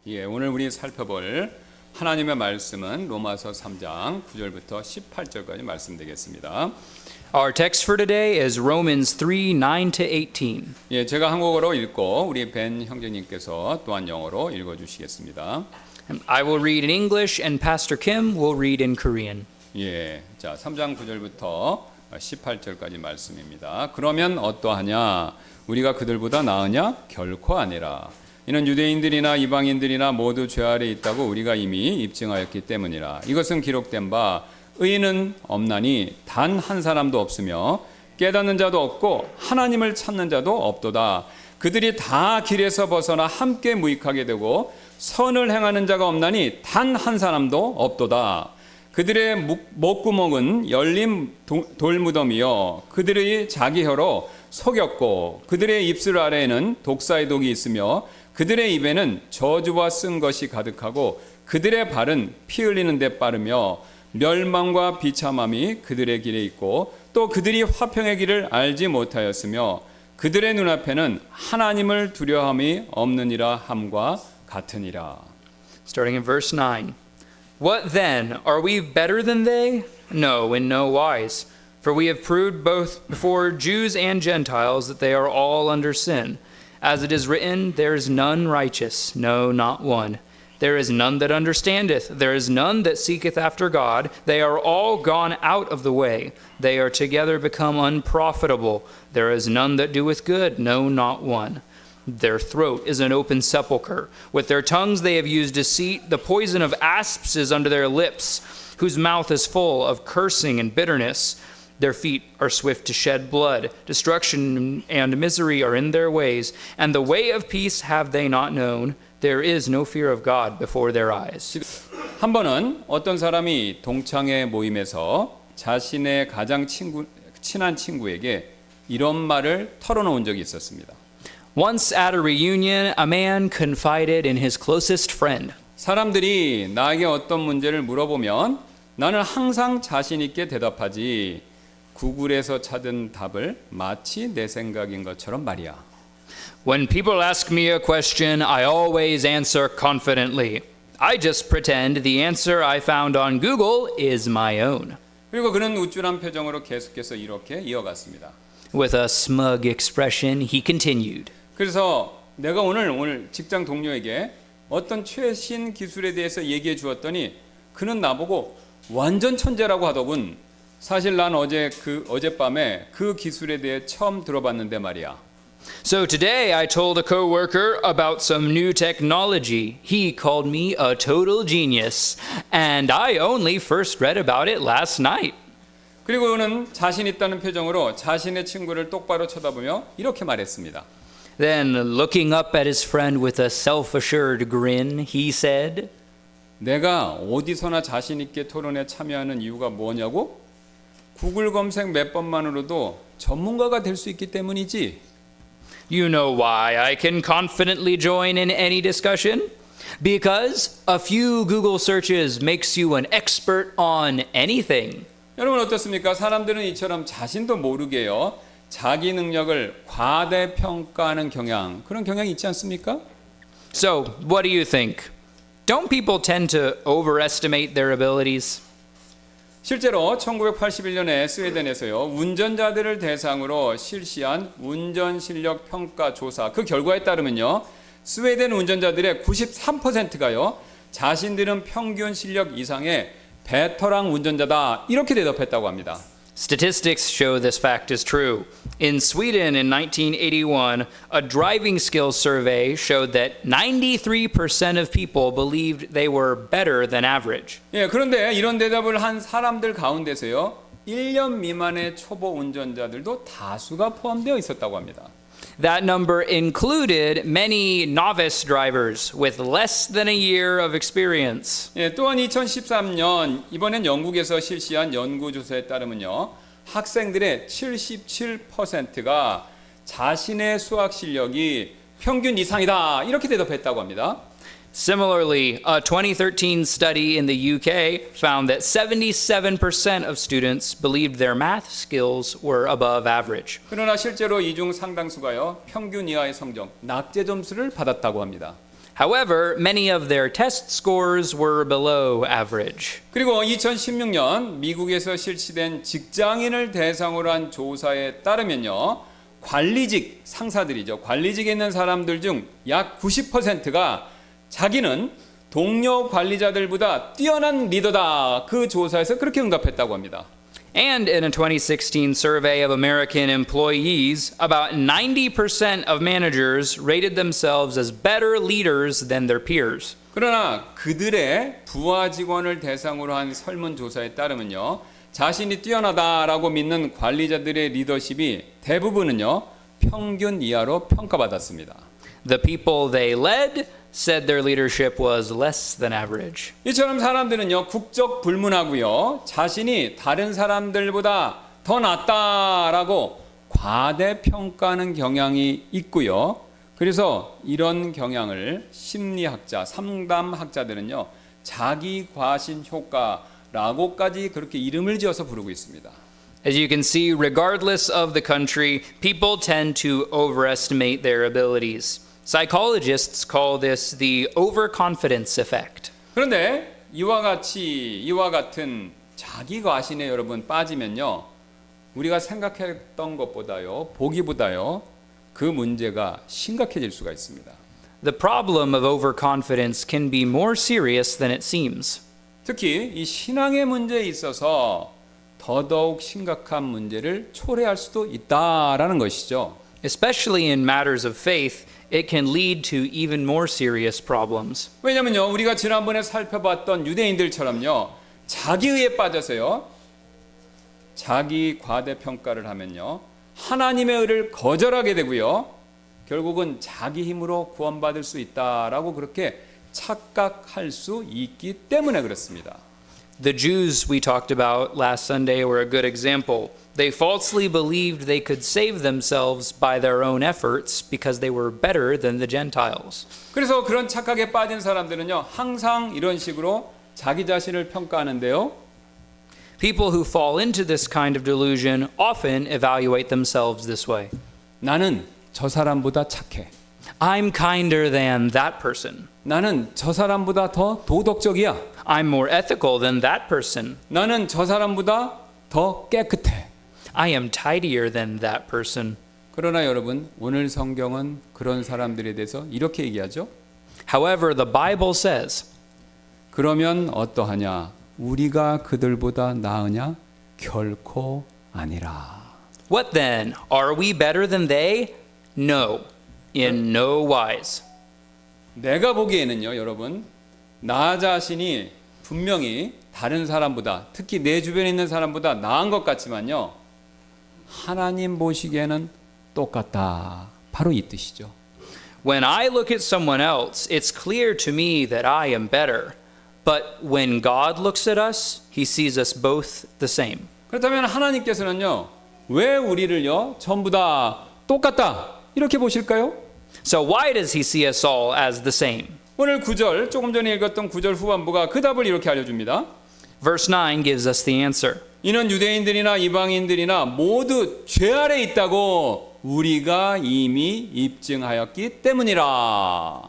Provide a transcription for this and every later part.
예, 오늘 우리 살펴볼 하나님의 말씀은 로마서 3장 9절부터 18절까지 말씀되겠습니다. Our text for today is Romans 3:9 to 18. 예, 제가 한국어로 읽고 우리 벤 형제님께서 또한 영어로 읽어 주시겠습니다. I will read in English and Pastor Kim will read in Korean. 예, 자, 3장 9절부터 18절까지 말씀입니다. 그러면 어떠하냐? 우리가 그들보다 나으냐? 결코 아니라. 이는 유대인들이나 이방인들이나 모두 죄 아래 있다고 우리가 이미 입증하였기 때문이라. 이것은 기록된 바 의인은 없나니 단 한 사람도 없으며 깨닫는 자도 없고 하나님을 찾는 자도 없도다. 그들이 다 길에서 벗어나 함께 무익하게 되고 선을 행하는 자가 없나니 단 한 사람도 없도다. 그들의 목구멍은 열린 돌무덤이요 그들의 자기 혀로 속였고 그들의 입술 아래에는 독사의 독이 있으며 그들의 입에는 저주와 쓴 것이 가득하고 그들의 발은 피 흘리는 데 빠르며 멸망과 비참함이 그들의 길에 있고 또 그들이 화평의 길을 알지 못하였으며 그들의 눈앞에는 하나님을 두려움이 없느니라 함과 같으니라. Starting in verse 9. What then? Are we better than they? No, in no wise. For we have proved both before Jews and Gentiles that they are all under sin. As it is written, there is none righteous, no, not one. There is none that understandeth, there is none that seeketh after God. They are all gone out of the way. They are together become unprofitable. There is none that doeth good, no, not one. Their throat is an open sepulchre. With their tongues they have used deceit. The poison of asps is under their lips, whose mouth is full of cursing and bitterness. Their feet are swift to shed blood. Destruction and misery are in their ways, and the way of peace have they not known. There is no fear of God before their eyes. 한 번은 어떤 사람이 동창회 모임에서 자신의 가장 친한 친구에게 이런 말을 털어놓은 적이 있었습니다. Once at a reunion, a man confided in his closest friend. 사람들이 나에게 어떤 문제를 물어보면 나는 항상 자신 있게 대답하지. 구글에서 찾은 답을 마치 내 생각인 것처럼 말이야. When people ask me a question, I always answer confidently. I just pretend the answer I found on Google is my own. 그리고 그는 우쭐한 표정으로 계속해서 이렇게 이어갔습니다. With a smug expression, he continued. 그래서 내가 오늘 직장 동료에게 어떤 최신 기술에 대해서 얘기해 주었더니 그는 나보고 완전 천재라고 하더군. 사실 난 어젯밤에 그 기술에 대해 처음 들어봤는데 말이야. So today I told a coworker about some new technology. He called me a total genius, and I only first read about it last night. 그리고 그는 자신 있다는 표정으로 자신의 친구를 똑바로 쳐다보며 이렇게 말했습니다. Then, looking up at his friend with a self-assured grin, he said, 내가 어디서나 자신 있게 토론에 참여하는 이유가 뭐냐고? 구글 검색 몇 번만으로도 전문가가 될 수 있기 때문이지. You know why I can confidently join in any discussion? Because a few Google searches makes you an expert on anything. 여러분 어떻습니까? 사람들은 이처럼 자신도 모르게요. 자기 능력을 과대평가하는 그런 경향이 있지 않습니까? So, what do you think? Don't people tend to overestimate their abilities? 실제로 1981년에 스웨덴에서요. 운전자들을 대상으로 실시한 운전 실력 평가 조사 그 결과에 따르면요. 스웨덴 운전자들의 93%가요. 자신들은 평균 실력 이상의 베테랑 운전자다 이렇게 대답했다고 합니다. Statistics show this fact is true. In Sweden in 1981, a driving skills survey showed that 93% of people believed they were better than average. 예, 그런데 이런 대답을 한 사람들 가운데서요. 1년 미만의 초보 운전자들도 다수가 포함되어 있었다고 합니다. That number included many novice drivers with less than a year of experience. 예, 또한 2013년 이번엔 영국에서 실시한 연구조사에 따르면요. 학생들의 77%가 자신의 수학 실력이 평균 이상이다 이렇게 대답했다고 합니다. Similarly, a 2013 study in the UK found that 77% of students believed their math skills were above average. 그러나 실제로 이 중 상당수가요. 평균 이하의 성적, 낙제 점수를 받았다고 합니다. However, many of their test scores were below average. 그리고 2016년 미국에서 실시된 직장인을 대상으로 한 조사에 따르면요. 관리직 상사들이죠. 관리직에 있는 사람들 중 약 90%가 자기는 동료 관리자들보다 뛰어난 리더다. 그 조사에서 그렇게 응답했다고 합니다. And in a 2016 survey of American employees, about 90% of managers rated themselves as better leaders than their peers. 그러나 그들의 부하 직원을 대상으로 한 설문조사에 따르면요. 자신이 뛰어나다라고 믿는 관리자들의 리더십이 대부분은요. 평균 이하로 평가받았습니다. The people they led said their leadership was less than average. 이처럼 사람들은요. 국적 불문하고요. 자신이 다른 사람들보다 더 낫다라고 과대평가하는 경향이 있고요. 그래서 이런 경향을 심리학자, 상담학자들은요. 자기 과신 효과라고까지 그렇게 이름을 지어서 부르고 있습니다. As you can see, regardless of the country, people tend to overestimate their abilities. Psychologists call this the overconfidence effect. 그런데 이와 같은 자기 과신에 여러분 빠지면요. 우리가 생각했던 것보다요. 보기보다요. 그 문제가 심각해질 수가 있습니다. The problem of overconfidence can be more serious than it seems. 특히 이 신앙의 문제에 있어서 더더욱 심각한 문제를 초래할 수도 있다라는 것이죠. Especially in matters of faith, it can lead to even more serious problems. 왜냐면요. 우리가 지난번에 살펴봤던 유대인들처럼요. 자기의에 빠져서요. 자기 과대평가를 하면요. 하나님의 의를 거절하게 되고요. 결국은 자기 힘으로 구원받을 수 있다라고 그렇게 착각할 수 있기 때문에 그렇습니다. The Jews we talked about last Sunday were a good example. They falsely believed they could save themselves by their own efforts because they were better than the Gentiles. 그래서 그런 착각에 빠진 사람들은요. 항상 이런 식으로 자기 자신을 평가하는데요. People who fall into this kind of delusion often evaluate themselves this way. 나는 저 사람보다 착해. I'm kinder than that person. 나는 저 사람보다 더 도덕적이야. I'm more ethical than that person. 나는 저 사람보다 더 깨끗해. I am tidier than that person. 그러나 여러분, 오늘 성경은 그런 사람들에 대해서 이렇게 얘기하죠. However, the Bible says, 그러면 어떠하냐? 우리가 그들보다 나으냐? 결코 아니라. What then? Are we better than they? No, in no wise. 내가 보기에는요, 여러분, 나 자신이 분명히 다른 사람보다, 특히 내 주변에 있는 사람보다 나은 것 같지만요, 하나님 보시기에는 똑같다. 바로 이 뜻이죠. When I look at someone else, it's clear to me that I am better. But when God looks at us, he sees us both the same. 그렇다면 하나님께서는요, 왜 우리를요, 전부 다 똑같다. 이렇게 보실까요? So why does he see us all as the same? 오늘 9절, 조금 전에 읽었던 9절 후반부가 그 답을 이렇게 알려줍니다. Verse 9 gives us the answer. 이는 유대인들이나 이방인들이나 모두 죄 아래 있다고 우리가 이미 입증하였기 때문이라.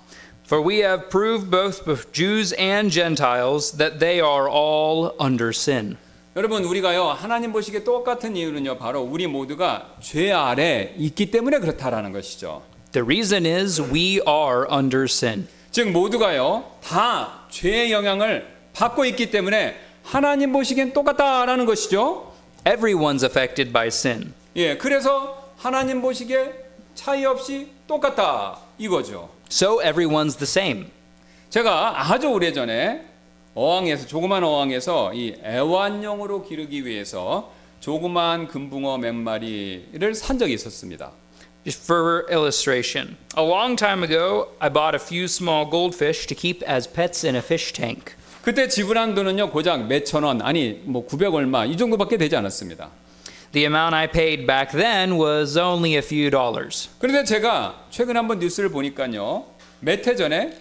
For we have proved both Jews and Gentiles that they are all under sin. 여러분, 우리가요, 하나님 보시기에 똑같은 이유는요, 바로 우리 모두가 죄 아래 있기 때문에 그렇다라는 것이죠. The reason is we are under sin. 즉 모두가요, 다 죄의 영향을 받고 있기 때문에 하나님 보시기엔 똑같다라는 것이죠. Everyone's affected by sin. 예, 그래서 하나님 보시기에 차이 없이 똑같다 이거죠. So everyone's the same. 제가 아주 오래전에 어항에서, 조그만 어항에서 이 애완용으로 기르기 위해서 조그만 금붕어 몇 마리를 산 적이 있었습니다. Just for illustration, a long time ago, I bought a few small goldfish to keep as pets in a fish tank. 그때 지불한 돈은요, 고작 몇천 원, 아니 뭐 900 얼마 이 정도밖에 되지 않았습니다. The amount I paid back then was only a few dollars. 그런데 제가 최근 한번 뉴스를 보니까요, 몇 해 전에,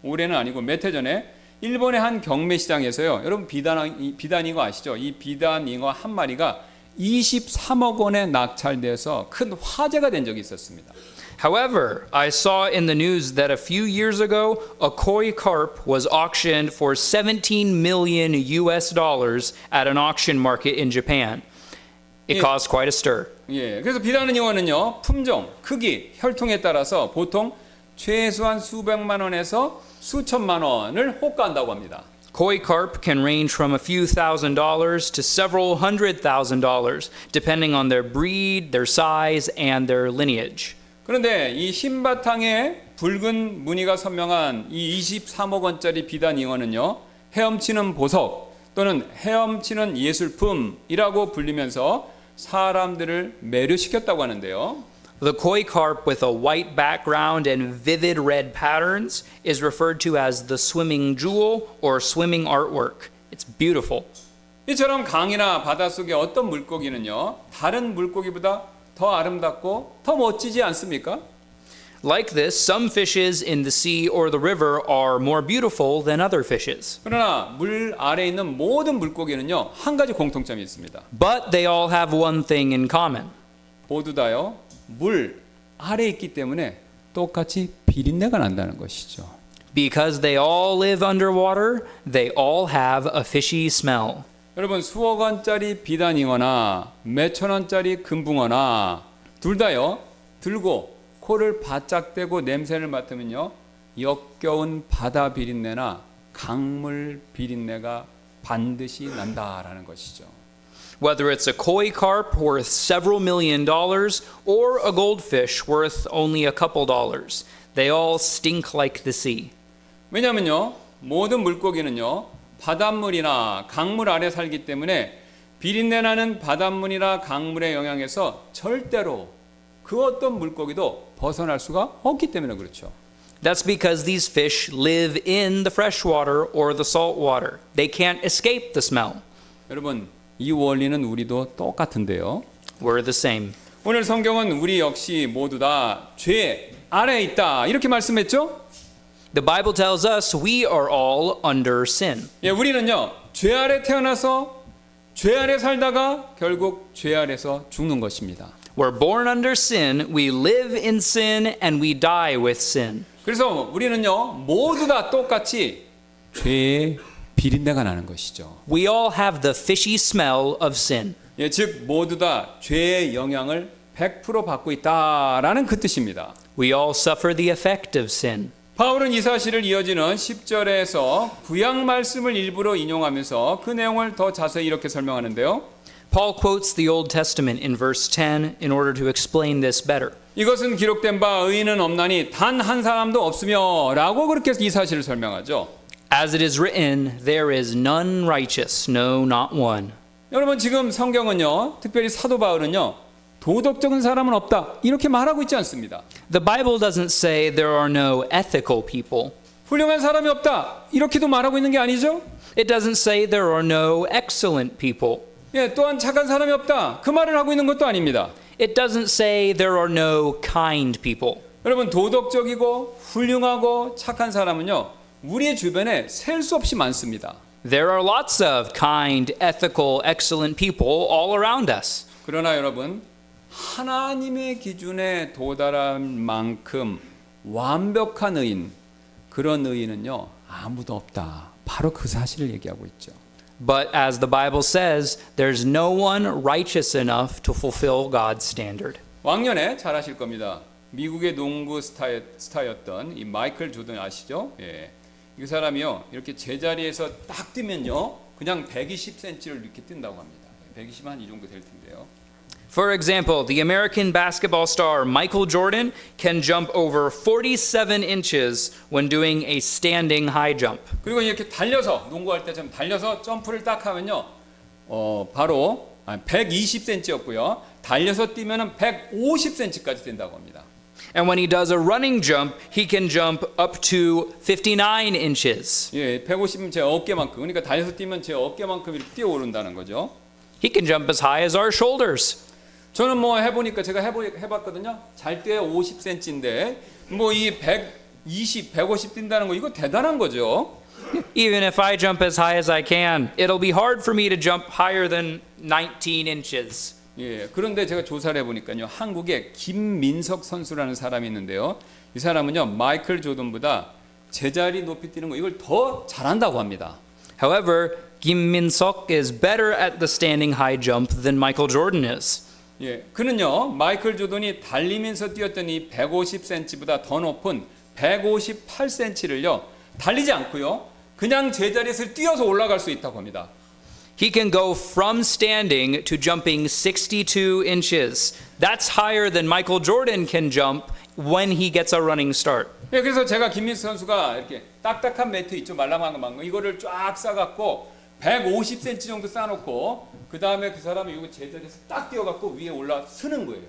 올해는 아니고 몇 해 전에 일본의 한 경매 시장에서요, 여러분 비단잉어 아시죠? 이 비단잉어 한 마리가 23억 원에 낙찰돼서 큰 화제가 된 적이 있었습니다. However, I saw in the news that a few years ago, a koi carp was auctioned for 17 million US dollars at an auction market in Japan. It caused quite a stir. 예, 그래서 비단은 잉어는요, 품종, 크기, 혈통에 따라서 보통 최소한 수백만 원에서 수천만 원을 호가한다고 합니다. Koi carp can range from a few $1,000s to several $100,000, depending on their breed, their size, and their lineage. 그런데 이 흰 바탕에 붉은 무늬가 선명한 이 23억 원짜리 비단 잉어는요, 헤엄치는 보석 또는 헤엄치는 예술품이라고 불리면서 사람들을 매료시켰다고 하는데요. The koi carp with a white background and vivid red patterns is referred to as the swimming jewel or swimming artwork. It's beautiful. 이처럼 강이나 바닷속의 어떤 물고기는요, 다른 물고기보다 더 아름답고 더 멋지지 않습니까? Like this, some fishes in the sea or the river are more beautiful than other fishes. 그러나 물 아래에 있는 모든 물고기는요, 한 가지 공통점이 있습니다. But they all have one thing in common. 모두 다요, 물 아래에 있기 때문에 똑같이 비린내가 난다는 것이죠. Because they all live underwater, they all have a fishy smell. 여러분, 수억 원짜리 비단잉어나 몇천 원짜리 금붕어나 둘 다요, 들고 코를 바짝 대고 냄새를 맡으면요, 역겨운 바다 비린내나 강물 비린내가 반드시 난다라는 것이죠. Whether it's a koi carp worth several $1 million or a goldfish worth only a couple dollars, they all stink like the sea. 왜냐하면요, 모든 물고기는요, 바닷물이나 강물 아래 살기 때문에 비린내 나는 바닷물이나 강물의 영향에서 절대로 그 어떤 물고기도 벗어날 수가 없기 때문에 그렇죠. That's because these fish live in the fresh water or the salt water. They can't escape the smell. 여러분, 이 원리는 우리도 똑같은데요. We're the same. 오늘 성경은 우리 역시 모두 다 죄 아래에 있다 이렇게 말씀했죠? The Bible tells us we are all under sin. 예, 우리는요, 죄 아래 태어나서 죄 아래 살다가 결국 죄 아래서 죽는 것입니다. We're born under sin, we live in sin, and we die with sin. 그래서 우리는요, 모두 다 똑같이 죄의 비린내가 나는 것이죠. We all have the fishy smell of sin. 예, 즉 모두 다 죄의 영향을 100% 받고 있다라는 그 뜻입니다. We all suffer the effect of sin. 바울은 이 사실을 이어지는 10절에서 구약 말씀을 일부러 인용하면서 그 내용을 더 자세히 이렇게 설명하는데요. Paul quotes the Old Testament in verse 10 in order to explain this better. 이것은 기록된 바 의인은 없나니 단 한 사람도 없으며 라고 그렇게 이 사실을 설명하죠. As it is written, there is none righteous, no, not one. 여러분, 지금 성경은요, 특별히 사도 바울은요, 도덕적인 사람은 없다 이렇게 말하고 있지 않습니다. The Bible doesn't say there are no ethical people. 훌륭한 사람이 없다 이렇게도 말하고 있는 게 아니죠. It doesn't say there are no excellent people. 예, 또한 착한 사람이 없다 그 말을 하고 있는 것도 아닙니다. It doesn't say there are no kind people. 여러분, 도덕적이고 훌륭하고 착한 사람은요, 우리의 주변에 셀 수 없이 많습니다. There are lots of kind, ethical, excellent people all around us. 그러나 여러분, 하나님의 기준에 도달한 만큼 완벽한 의인, 그런 의인은요, 아무도 없다. 바로 그 사실을 얘기하고 있죠. But as the Bible says, there's no one righteous enough to fulfill God's standard. 왕년에 잘 아실 겁니다. 미국의 농구 스타였던 이 마이클 조던 아시죠? 예. 이 사람이요, 이렇게 제자리에서 딱 뛰면요, 그냥 120cm를 이렇게 뛴다고 합니다. 120 한 이 정도 될 텐데요. For example, the American basketball star Michael Jordan can jump over 47 inches when doing a standing high jump. 그리고 이렇게 달려서 농구할 때처럼 달려서 점프를 딱 하면요, 바로 120cm였고요. 달려서 뛰면은 150cm까지 된다고 합니다. And when he does a running jump, he can jump up to 59 inches. 예, 150은 제 어깨만큼. 그러니까 달려서 뛰면 제 어깨만큼 이렇게 뛰어오른다는 거죠. He can jump as high as our shoulders. 저는 뭐 해보니까 제가 해봤거든요. 잘 때 50cm인데 뭐 이 120, 150 뛴다는 거 이거 대단한 거죠. Even if I jump as high as I can, it'll be hard for me to jump higher than 19 inches. 예, 그런데 제가 조사를 해보니까요, 한국에 김민석 선수라는 사람이 있는데요. 이 사람은요, 마이클 조던보다 제자리 높이 뛰는 거 이걸 더 잘한다고 합니다. However, Kim Min-seok is better at the standing high jump than Michael Jordan is. 예, 그는요, 마이클 조던이 달리면서 뛰었던 이 150cm보다 더 높은 158cm를요, 달리지 않고요, 그냥 제자리에서 뛰어서 올라갈 수 있다고 합니다. He can go from standing to jumping 62 inches. That's higher than Michael Jordan can jump when he gets a running start. 예, 그래서 제가 김민수 선수가 이렇게 딱딱한 매트 있죠, 말랑말랑한 거, 이거를 쫙 싸갖고 150cm 정도 쌓아놓고 그 다음에 그 사람이 이거 제자리에서 딱 뛰어갖고 위에 올라 서는 거예요.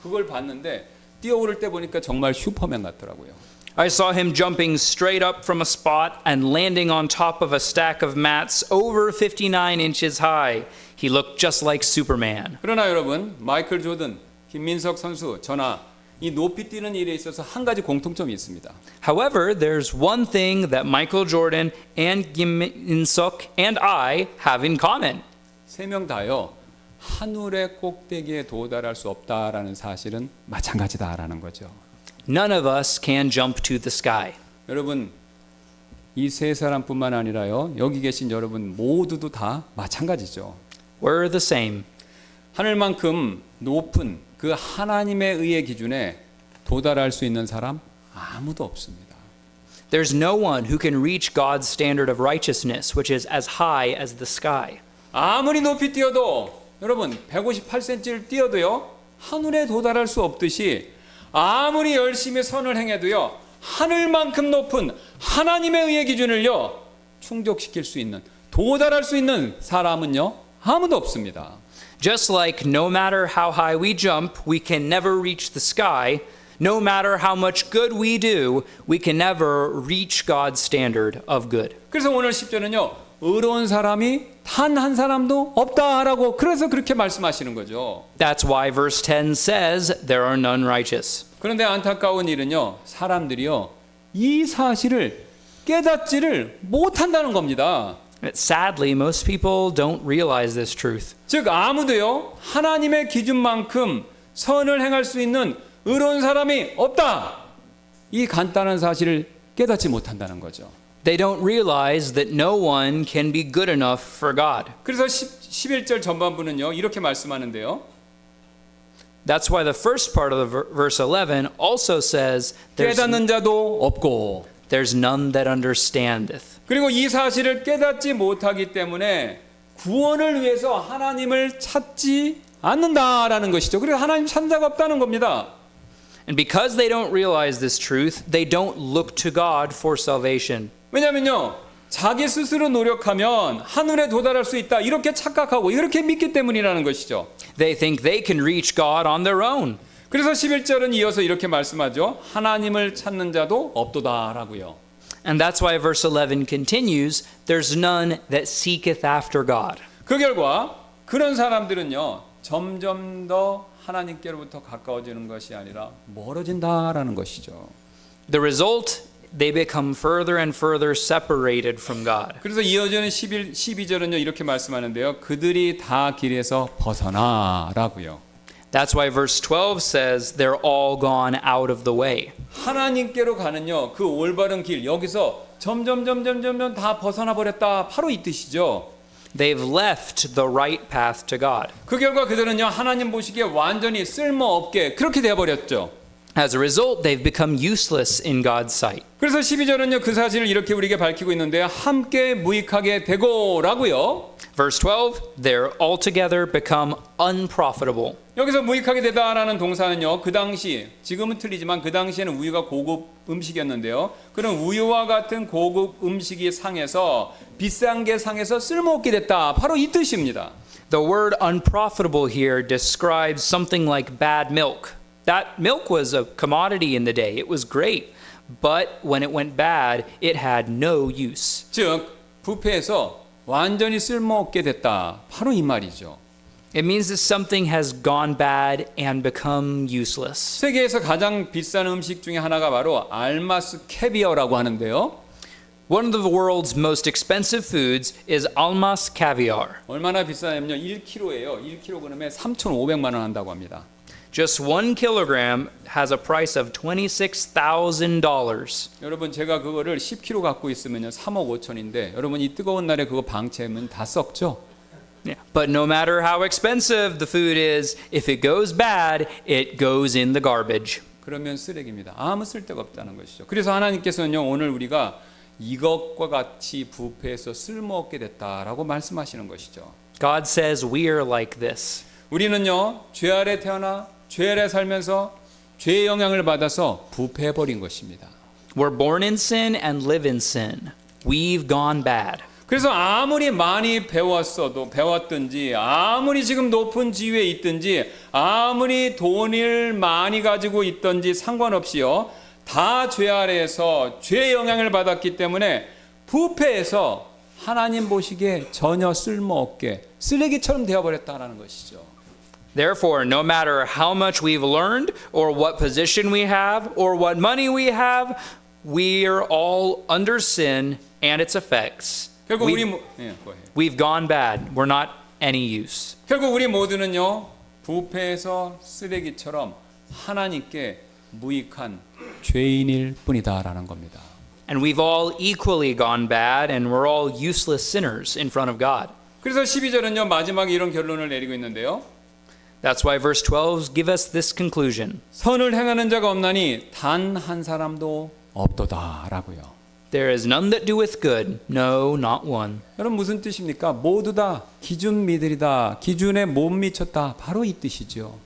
그걸 봤는데 뛰어오를 때 보니까 정말 슈퍼맨 같더라고요. I saw him jumping straight up from a spot and landing on top of a stack of mats over 59 inches high. He looked just like Superman. 그러나 여러분, 마이클 조던, 김민석 선수, 저나 이 높이 뛰는 일에 있어서 한 가지 공통점이 있습니다. However, there's one thing that Michael Jordan and Kim In-seok and I have in common. 세 명 다요, 하늘의 꼭대기에 도달할 수 없다라는 사실은 마찬가지다라는 거죠. None of us can jump to the sky. 여러분, 이 세 사람뿐만 아니라요, 여기 계신 여러분 모두도 다 마찬가지죠. We're the same. 하늘만큼 높은 그 하나님의 의의 기준에 도달할 수 있는 사람 아무도 없습니다. There's no one who can reach God's standard of righteousness, which is as high as the sky. 아무리 높이 뛰어도 여러분 158cm를 뛰어도요, 하늘에 도달할 수 없듯이 아무리 열심히 선을 행해도요, 하늘만큼 높은 하나님의 의의 기준을요, 충족시킬 수 있는, 도달할 수 있는 사람은요, 아무도 없습니다. Just like no matter how high we jump, we can never reach the sky, no matter how much good we do, we can never reach God's standard of good. 그래서 오늘 10절은요, 의로운 사람이 단 한 사람도 없다라고 그래서 그렇게 말씀하시는 거죠. That's why verse 10 says, there are none righteous. 그런데 안타까운 일은요, 사람들이요, 이 사실을 깨닫지를 못한다는 겁니다. Sadly, most people don't realize this truth. 즉 아무도요, 하나님의 기준만큼 선을 행할 수 있는 의로운 사람이 없다, 이 간단한 사실을 깨닫지 못한다는 거죠. They don't realize that no one can be good enough for God. 그래서 11절 전반부는요, 이렇게 말씀하는데요. That's why the first part of the verse 11 also says, 깨닫는 자도 없고, there's none that understandeth. 그리고 이 사실을 깨닫지 못하기 때문에 구원을 위해서 하나님을 찾지 않는다라는 것이죠. 그리고 하나님 찾는 자가 없다는 겁니다. And because they don't realize this truth, they don't look to God for salvation. 왜냐면요, 자기 스스로 노력하면 하늘에 도달할 수 있다, 이렇게 착각하고 이렇게 믿기 때문이라는 것이죠. They think they can reach God on their own. 그래서 11절은 이어서 이렇게 말씀하죠. 하나님을 찾는 자도 없도다라고요. And that's why verse 11 continues, there's none that seeketh after God. 그 결과 그런 사람들은요, 점점 더 하나님께로부터 가까워지는 것이 아니라 멀어진다라는 것이죠. The result, they become further and further separated from God. 그래서 이어지는 12절은요, 이렇게 말씀하는데요. 그들이 다 길에서 벗어나라고요. That's why verse 12 says they're all gone out of the way. 하나님께로 가는요, 그 올바른 길, 여기서 점점 다 벗어나 버렸다, 바로 이 뜻이죠. They've left the right path to God. 그 결과 그들은요, 하나님 보시기에 완전히 쓸모없게 그렇게 되어버렸죠. As a result, they've become useless in God's sight. 그래서 12절은요, 그 사실을 이렇게 우리에게 밝히고 있는데요. 함께 무익하게 되고라고요. Verse 12, they're altogether become unprofitable. 여기서 무익하게 되다라는 동사는요, 그 당시, 지금은 틀리지만 그 당시에는 우유가 고급 음식이었는데요. 그런 우유와 같은 고급 음식이 상해서, 비싼 게 상해서 쓸모없게 됐다, 바로 이 뜻입니다. The word unprofitable here describes something like bad milk. That milk was a commodity in the day. It was great. But when it went bad, it had no use. 즉, 부패해서 완전히 쓸모없게 됐다, 바로 이 말이죠. It means that something has gone bad and become useless. 세계에서 가장 비싼 음식 중에 하나가 바로 알마스 캐비어라고 하는데요. One of the world's most expensive foods is almas caviar. 얼마나 비싸냐면요. 1kg예요. 1kg에 3,500만 원 한다고 합니다. Just 1 kilogram has a price of $26,000. 여러분 제가 그거를 10kg 갖고 있으면요. 3억 5천인데 여러분 이 뜨거운 날에 그거 방치하면 다 썩죠. Yeah. But no matter how expensive the food is, if it goes bad, it goes in the garbage. 그러면 쓰레기입니다. 아무 쓸데가 없다는 것이죠. 그래서 하나님께서는요. 오늘 우리가 이것과 같이 부패해서 쓸모없게 됐다라고 말씀하시는 것이죠. God says we are like this. 우리는요. 죄 아래 태어나 죄 아래 살면서 죄의 영향을 받아서 부패해버린 것입니다. We're born in sin and live in sin. We've gone bad. 그래서 아무리 많이 배웠든지 아무리 지금 높은 지위에 있든지 아무리 돈을 많이 가지고 있든지 상관없이요. 다 죄 아래에서 죄의 영향을 받았기 때문에 부패해서 하나님 보시기에 전혀 쓸모없게 쓰레기처럼 되어버렸다는 것이죠. Therefore, no matter how much we've learned or what position we have or what money we have, we are all under sin and its effects. 결국 We've gone bad. We're not any use. 결국 우리 모두는요. 부패해서 쓰레기처럼 하나님께 무익한 죄인일 뿐이다라는 겁니다. And we've all equally gone bad and we're all useless sinners in front of God. 그래서 12절은요. 마지막에 이런 결론을 내리고 있는데요. That's why verse 12 give us this conclusion. 선을 행하는 자가 없나니 단 한 사람도 없도다라고요. There is none that doeth good, no, not one. 여러분 무슨 뜻입니까? 모두 다 기준미들이다. 기준에 못 미쳤다. 바로 이 뜻이죠.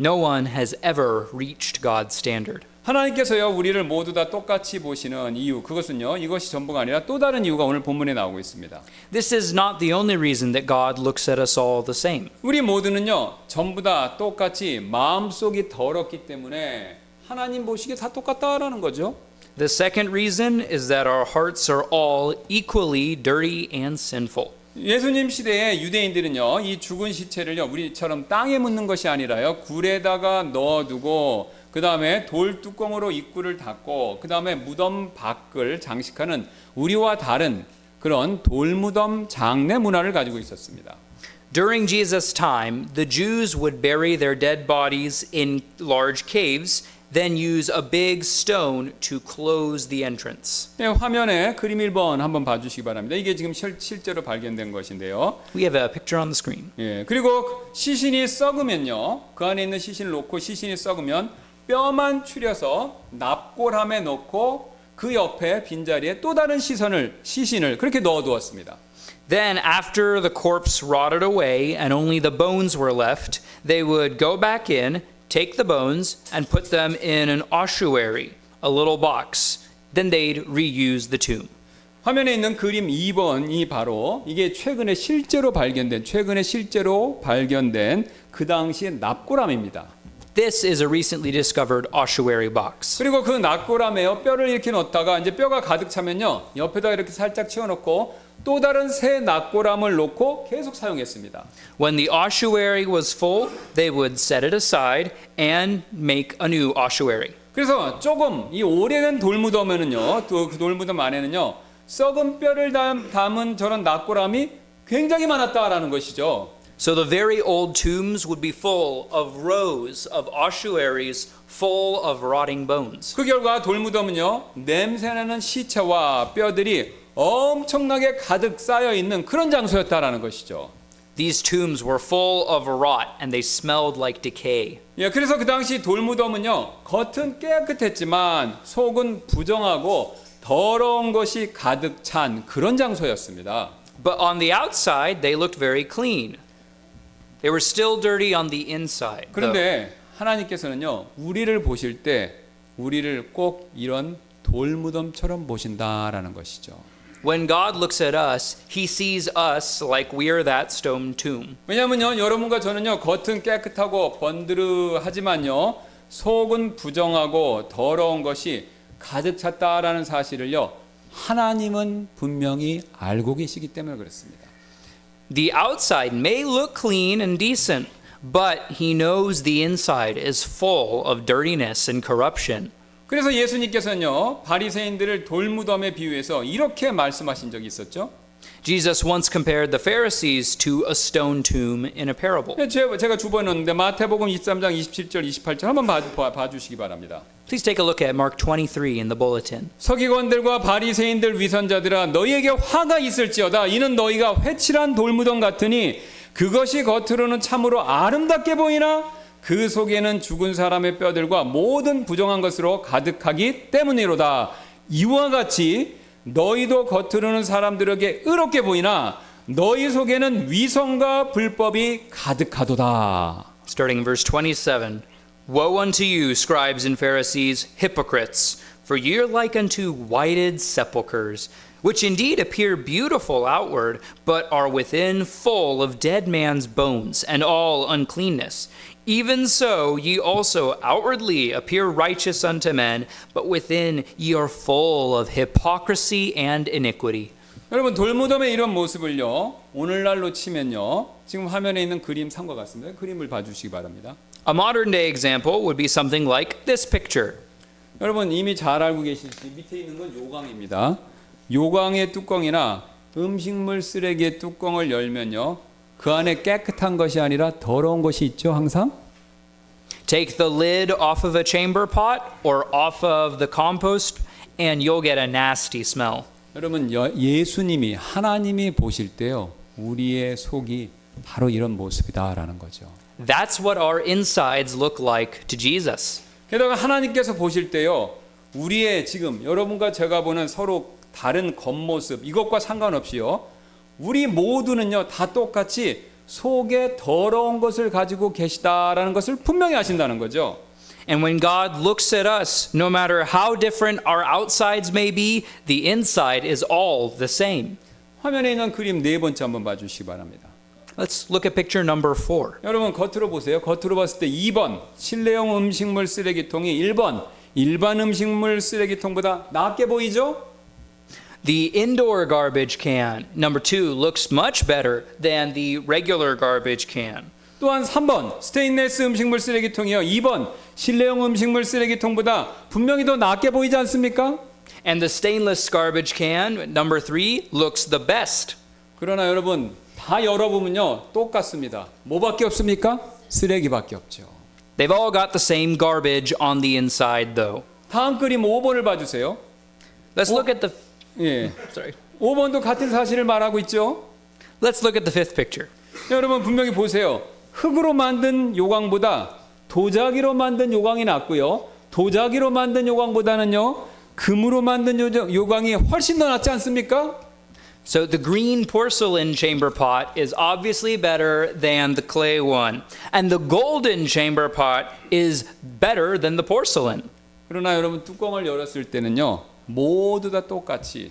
No one has ever reached God's standard. 하나님께서요. 우리를 모두 다 똑같이 보시는 이유 그것은요. 이것이 전부가 아니라 또 다른 이유가 오늘 본문에 나오고 있습니다. This is not the only reason that God looks at us all the same. 우리 모두는요. 전부 다 똑같이 마음속이 더럽기 때문에 하나님 보시기에 다 똑같다라는 거죠. The second reason is that our hearts are all equally dirty and sinful. 예수님 시대의 유대인들은요. 이 죽은 시체를요. 우리처럼 땅에 묻는 것이 아니라요. 굴에다가 넣어두고 그 다음에 돌 뚜껑으로 입구를 닫고 그 다음에 무덤 밖을 장식하는 우리와 다른 그런 돌무덤 장례 문화를 가지고 있었습니다. During Jesus' time, the Jews would bury their dead bodies in large caves, then use a big stone to close the entrance. 네, 화면에 그림 1번 한번 봐주시기 바랍니다. 이게 지금 실제로 발견된 것인데요. We have a picture on the screen. 예, 그리고 시신이 썩으면요. 그 안에 있는 시신을 놓고 시신이 썩으면 뼈만 추려서 납골함에 넣고 그 옆에 빈자리에 또 다른 시신을 그렇게 넣어두었습니다. Then, after the corpse rotted away and only the bones were left, they would go back in, take the bones, and put them in an ossuary, a little box. Then they'd reuse the tomb. 화면에 있는 그림 2번이 바로 이게 최근에 실제로 발견된 그 당시의 납골함입니다. This is a recently discovered ossuary box. 그리고 그 납골함에요 뼈를 이렇게 넣다가 이제 뼈가 가득 차면요 옆에다 이렇게 살짝 치워놓고 또 다른 새 납골함을 놓고 계속 사용했습니다. When the ossuary was full, they would set it aside and make a new ossuary. 그래서 조금 이 오래된 돌무덤에는요 또 그 돌무덤 안에는요 썩은 뼈를 담은 저런 납골함이 굉장히 많았다라는 것이죠. So the very old tombs would be full of rows of ossuaries full of rotting bones. 그 결과 돌무덤은요 냄새나는 시체와 뼈들이 엄청나게 가득 쌓여 있는 그런 장소였다라는 것이죠. These tombs were full of rot and they smelled like decay. 예, 그래서 그 당시 돌무덤은요 겉은 깨끗했지만 속은 부정하고 더러운 것이 가득 찬 그런 장소였습니다. But on the outside, they looked very clean. They were still dirty on the inside. 그런데 하나님께서는요 우리를 보실 때 우리를 꼭 이런 돌무덤처럼 보신다라는 것이죠. When God looks at us, He sees us like we are that stone tomb. 왜냐하면요 여러분과 저는요 겉은 깨끗하고 번드르하지만요 속은 부정하고 더러운 것이 가득 찼다라는 사실을요 하나님은 분명히 알고 계시기 때문에 그렇습니다. The outside may look clean and decent, but He knows the inside is full of dirtiness and corruption. 그래서 예수님께서는요, 바리새인들을 돌무덤에 비유해서 이렇게 말씀하신 적이 있었죠. Jesus once compared the Pharisees to a stone tomb in a parable. 제가 주번했는데 마태복음 23장 27절 28절 한번 봐주시기 바랍니다. Please take a look at Mark 23 in the bulletin. 서기관들과 바리새인들 위선자들아 너희에게 화가 있을지어다. 이는 너희가 회칠한 돌무덤 같으니 그것이 겉으로는 참으로 아름답게 보이나 그 속에는 죽은 사람의 뼈들과 모든 부정한 것으로 가득하기 때문이로다. 이와 같이 너희도 겉으로는 사람들에게 의롭게 보이나 너희 속에는 위선과 불법이 가득하도다. Starting in verse 27. Woe unto you, scribes and Pharisees, hypocrites, for ye are like unto whited sepulchres, which indeed appear beautiful outward, but are within full of dead man's bones and all uncleanness. Even so, ye also outwardly appear righteous unto men, but within ye are full of hypocrisy and iniquity. 여러분 돌무덤의 이런 모습을요 오늘날로 치면요 지금 화면에 있는 그림 산과 같습니다. 그림을 봐주시기 바랍니다. A modern day example would be something like this picture. 여러분 이미 잘 알고 계시듯이 밑에 있는 건 요강입니다. 요강의 뚜껑이나 음식물 쓰레기의 뚜껑을 열면요 그 안에 깨끗한 것이 아니라 더러운 것이 있죠 항상. Take the lid off of a chamber pot or off of the compost and you'll get a nasty smell. 여러분 예수님이 하나님이 보실 때요 우리의 속이 바로 이런 모습이다라는 거죠. That's what our insides look like to Jesus. 게다가 하나님께서 보실 때요 우리의 지금 여러분과 제가 보는 서로 다른 겉모습 이것과 상관없이요 우리 모두는요 다 똑같이 속에 더러운 것을 가지고 계시다라는 것을 분명히 아신다는 거죠. And when God looks at us, no matter how different our outsides may be, the inside is all the same. 화면에 있는 그림 네 번째 한번 봐주시기 바랍니다. Let's look at picture number 4. 여러분 겉으로 보세요. 겉으로 봤을 때 2번 실내용 음식물 쓰레기통이 1번 일반 음식물 쓰레기통보다 낫게 보이죠? The indoor garbage can, number 2, looks much better than the regular garbage can. 또한 3번 스테인레스 음식물 쓰레기통이요. 2번 실내용 음식물 쓰레기통보다 분명히 더 낫게 보이지 않습니까? And the stainless garbage can, number 3, looks the best. 그러나 여러분 다 열어보면요 똑같습니다. 뭐밖에 없습니까? 쓰레기밖에 없죠. They've all got the same garbage on the inside though. 다음 그림 5번을 봐주세요. Let's look at the 예, sorry. 5번도 같은 사실을 말하고 있죠. Let's look at the fifth picture. 여러분 분명히 보세요. 흙으로 만든 요강보다 도자기로 만든 요강이 낫고요. 도자기로 만든 요강보다는요. 금으로 만든 요강이 훨씬 더 낫지 않습니까? So the green porcelain chamber pot is obviously better than the clay one. And the golden chamber pot is better than the porcelain. 그러나 여러분 뚜껑을 열었을 때는요. 모두 다 똑같이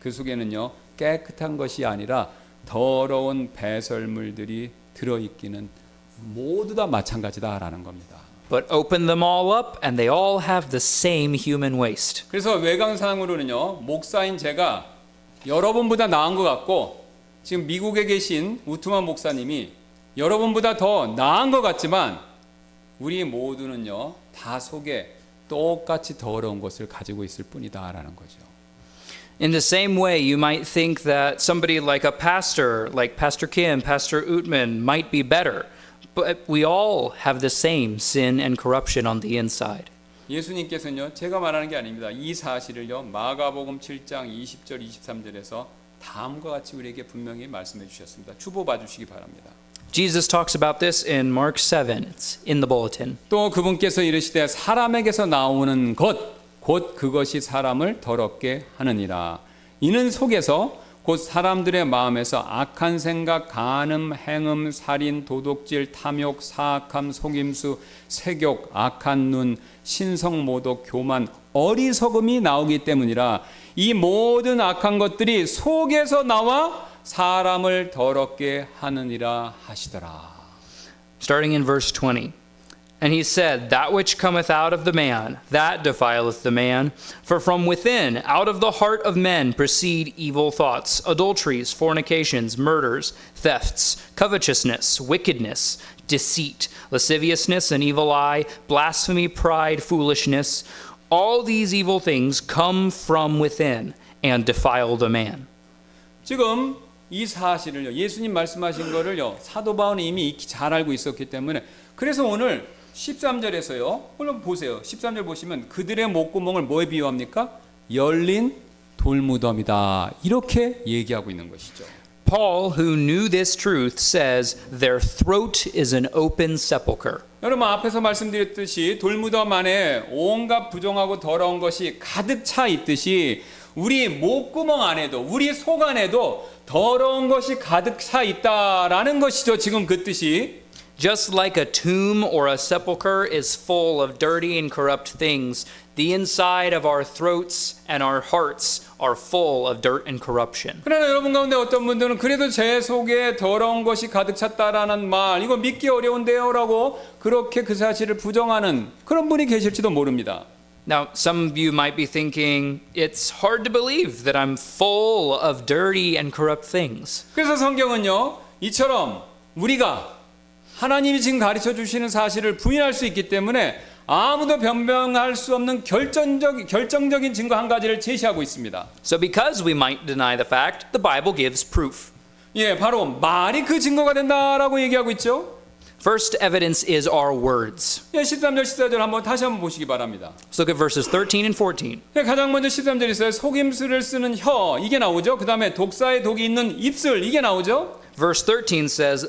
그 속에는요. 깨끗한 것이 아니라 더러운 배설물들이 들어있기는 모두 다 마찬가지다라는 겁니다. But open them all up and they all have the same human waste. 그래서 외관상으로는요. 목사인 제가 여러분보다 나은 것 같고 지금 미국에 계신 우트만 목사님이 여러분보다 더 나은 것 같지만 우리 모두는요. 다 속에 똑같이 더러운 것을 가지고 있을 뿐이다라는 거죠. In the same way, you might think that somebody like a pastor, like Pastor Kim, Pastor Utman, might be better. But we all have the same sin and corruption on the inside. 예수님께서는요. 제가 말하는 게 아닙니다. 이 사실을요. 마가복음 7장 20절 23절에서 다음과 같이 우리에게 분명히 말씀해 주셨습니다. 주보 봐주시기 바랍니다. Jesus talks about this in Mark 7. It's in the bulletin. 또 그분께서 이르시되 사람에게서 나오는 것 곧 그것이 사람을 더럽게 하느니라. 이는 속에서 곧 사람들의 마음에서 악한 생각, 간음, 행음, 살인, 도둑질, 탐욕, 사악함, 속임수, 색욕, 악한 눈, 신성모독, 교만, 어리석음이 나오기 때문이라. 이 모든 악한 것들이 속에서 나와 사람을 더럽게 하느니라 하시더라. Starting in verse 20. And he said, That which cometh out of the man, that defileth the man. For from within, out of the heart of men, proceed evil thoughts, adulteries, fornications, murders, thefts, covetousness, wickedness, deceit, lasciviousness, an evil eye, blasphemy, pride, foolishness. All these evil things come from within and defile the man. 지금 이 사실을요, 예수님 말씀하신 거를요, 사도 바울은 이미 익히 잘 알고 있었기 때문에, 그래서 오늘 13절에서요, 물론 보세요. 13절 보시면 그들의 목구멍을 뭐에 비유합니까? 열린 돌무덤이다. 이렇게 얘기하고 있는 것이죠. Paul, who knew this truth, says their throat is an open sepulchre. 여러분 앞에서 말씀드렸듯이 돌무덤 안에 온갖 부정하고 더러운 것이 가득 차 있듯이 우리 목구멍 안에도 우리 속 안에도 더러운 것이 가득 차 있다라는 것이죠. 지금 그 뜻이. Just like a tomb or a sepulchre is full of dirty and corrupt things, the inside of our throats and our hearts are full of dirt and corruption. 그러나 여러분 가운데 어떤 분들은 그래도 제 속에 더러운 것이 가득 찼다라는 말, 이거 믿기 어려운데요라고 그렇게 그 사실을 부정하는 그런 분이 계실지도 모릅니다. Now, some of you might be thinking, it's hard to believe that I'm full of dirty and corrupt things. 그래서 성경은요, 이처럼 우리가 하나님이 지금 가르쳐 주시는 사실을 부인할 수 있기 때문에 아무도 변명할 수 없는 결정적인 증거 한 가지를 제시하고 있습니다. So because we might deny the fact, the Bible gives proof. 예, 바로 말이 그 증거가 된다라고 얘기하고 있죠. First evidence is our words. 예, 13절, 14절 한번 다시 한번 보시기 바랍니다. Let's look at verses 13 and 14. 예, 가장 먼저 13절에 있어요. 속임수를 쓰는 혀, 이게 나오죠. 그 다음에 독사의 독이 있는 입술, 이게 나오죠. Verse 13 says,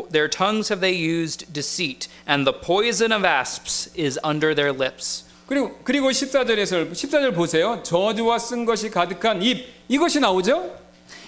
their tongues have they used deceit, and the poison of asps is under their lips. 그리고 14절 보세요. 저주와 쓴 것이 가득한 입, 이것이 나오죠.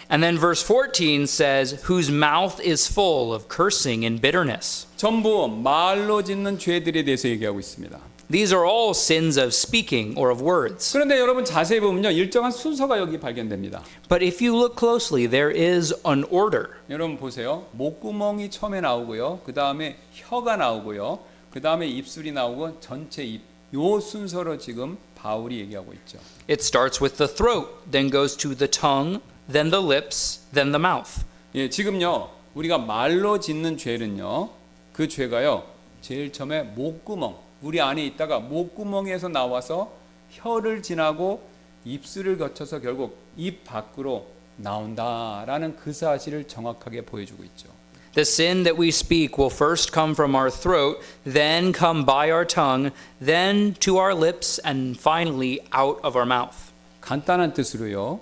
And then verse 14 says, whose mouth is full of cursing and bitterness. 전부 말로 짓는 죄들에 대해서 얘기하고 있습니다. These are all sins of speaking or of words. 그런데 여러분 자세히 보면요, 일정한 순서가 여기 발견됩니다. But if you look closely, there is an order. 여러분 보세요. 목구멍이 처음에 나오고요. 그 다음에 혀가 나오고요. 그 다음에 입술이 나오고 전체 입. 요 순서로 지금 바울이 얘기하고 있죠. It starts with the throat, then goes to the tongue, then the lips, then the mouth. 예, 지금요, 우리가 말로 짓는 죄는요, 그 죄가요, 제일 처음에 목구멍, 우리 안에 있다가 목구멍에서 나와서 혀를 지나고 입술을 거쳐서 결국 입 밖으로 나온다라는 그 사실을 정확하게 보여주고 있죠. The sin that we speak will first come from our throat, then come by our tongue, then to our lips, and finally out of our mouth. 간단한 뜻으로요,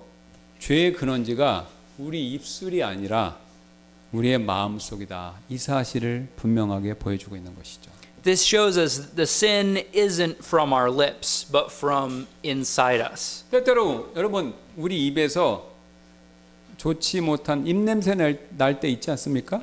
죄의 근원지가 우리 입술이 아니라 우리의 마음속이다. 이 사실을 분명하게 보여주고 있는 것이죠. This shows us the sin isn't from our lips, but from inside us. 때때로 여러분 우리 입에서 좋지 못한 입냄새 날 때 있지 않습니까?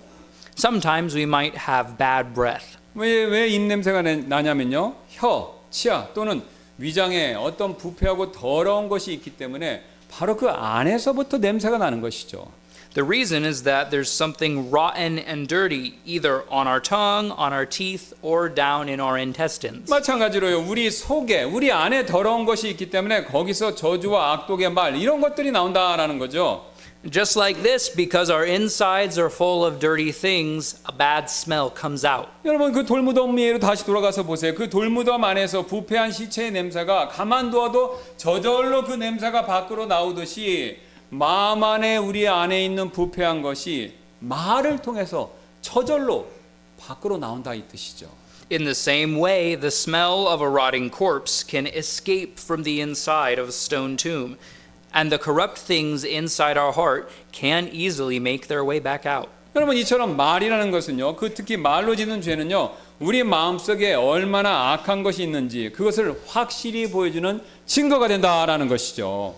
Sometimes we might have bad breath. 왜 입냄새가 나냐면요, 혀, 치아 또는 위장에 어떤 부패하고 더러운 것이 있기 때문에 바로 그 안에서부터 냄새가 나는 것이죠. The reason is that there's something rotten and dirty either on our tongue, on our teeth, or down in our intestines. 마찬가지로요, 우리 속에, 우리 안에 더러운 것이 있기 때문에 거기서 저주와 악독의 말 이런 것들이 나온다라는 거죠. Just like this, because our insides are full of dirty things, a bad smell comes out. 여러분 그 돌무덤 위로 다시 돌아가서 보세요. 그 돌무덤 안에서 부패한 시체의 냄새가 가만두어도 저절로 그 냄새가 밖으로 나오듯이 마음 안에 우리 안에 있는 부패한 것이 말을 통해서 저절로 밖으로 나온다 이 뜻이죠. In the same way, the smell of a rotting corpse can escape from the inside of a stone tomb, and the corrupt things inside our heart can easily make their way back out. 여러분 이처럼 말이라는 것은요, 그 특히 말로 짓는 죄는요, 우리 마음속에 얼마나 악한 것이 있는지 그것을 확실히 보여주는 증거가 된다라는 것이죠.